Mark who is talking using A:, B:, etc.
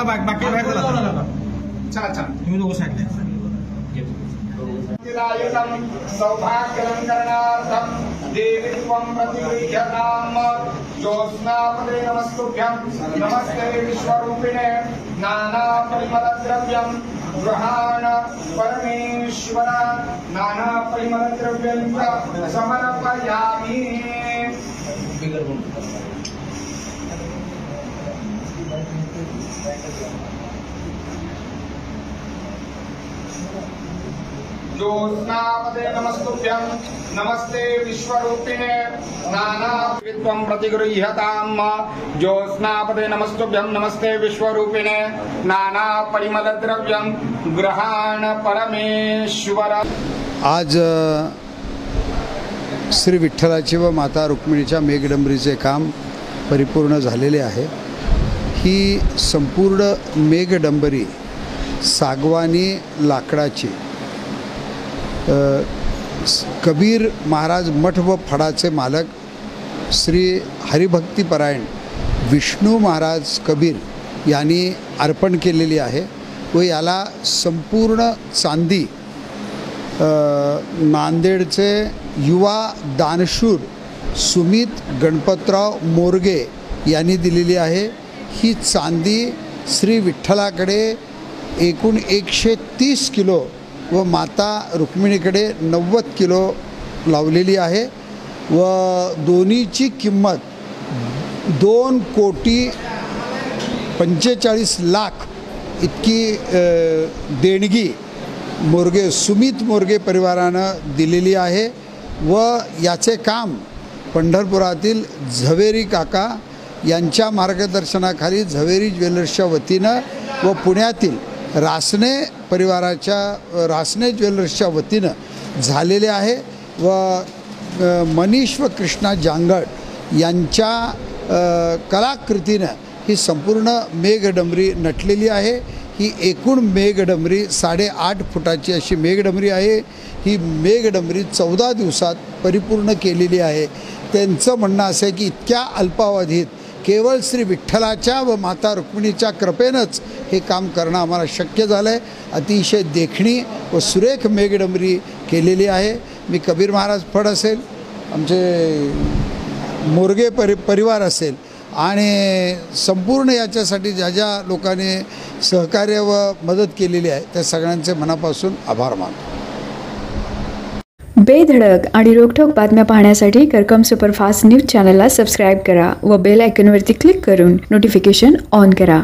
A: चला बाकी बाहेर चला. चला तुम्ही दोघं साईडला.
B: सौभाग्यलंकरणार्थं देवी त्वं प्रतिगृह्यताम् ज्योत्स्नापदे नमस्तुभ्यं नमस्ते विश्वरूपिणे नानापरिमलद्रव्यं गृहाण परमेश्वर नानापरिमलद्रव्यं समर्पयामि. ज्योत्स्नापदे नमस्तुभ्यं नमस्ते विश्वरूपिणे नानात्वं प्रतिगृह्यताम् ज्योत्स्नापदे नमस्तुभ्यं नमस्ते विश्वरूपिणे नानापरिमलद्रव्यं गृहाण परमेश्वर.
C: आज श्री विठ्ठलाचे व माता रुक्मिणीच्या मेघडंबरीचे काम परिपूर्ण झालेले आहे. ही संपूर्ण मेघडंबरी सागवानी लाकडाची कबीर महाराज मठ व फडाचे मालक श्री हरिभक्तीपरायण विष्णू महाराज कबीर यांनी अर्पण केलेली आहे व याला संपूर्ण चांदी नांदेडचे युवा दानशूर सुमित गणपतराव मोरगे यांनी दिलेली आहे. ही चांदी श्री विठ्ठलाकडे एकूण 130 किलो व माता रुक्मिणीकडे 90 किलो लावलेली आहे व दोन्हीची किंमत 2,45,00,000 इतकी देणगी सुमित मोरगे परिवारानं दिलेली आहे व याचे काम पंढरपुरातील झवेरी काका यांच्या मार्गदर्शनाखाली झवेरी ज्वेलर्सच्या वतीनं व पुण्यातील रासने परिवाराच्या रासने ज्वेलर्सच्या वतीनं झालेले आहे व मनीष व कृष्णा जांगड यांच्या कलाकृतीनं ही संपूर्ण मेघडंबरी नटलेली आहे. ही एकूण मेघडंबरी 8.5 फुटाची अशी मेघडंबरी आहे. ही मेघडंबरी 14 दिवसात परिपूर्ण केलेली आहे. त्यांचं म्हणणं असं आहे की इतक्या अल्पावधीत केवळ श्री विठ्ठलाच्या व माता रुक्मिणीच्या कृपेनंच हे काम करणं आम्हाला शक्य झालं आहे. अतिशय देखणी व सुरेख मेघडंबरी केलेली आहे. मी कबीर महाराज फड असेल, आमचे मोरगे परिवार असेल आणि संपूर्ण याच्यासाठी ज्या ज्या लोकांनी सहकार्य व मदत केलेली आहे त्या सगळ्यांचे मनापासून आभार मानतो.
D: बेधडक आणि रोखठोक बातम्या पाहण्यासाठी करकम सुपरफास्ट न्यूज चॅनलला सबस्क्राईब करा व बेल आयकॉनवरती क्लिक करून नोटिफिकेशन ऑन करा.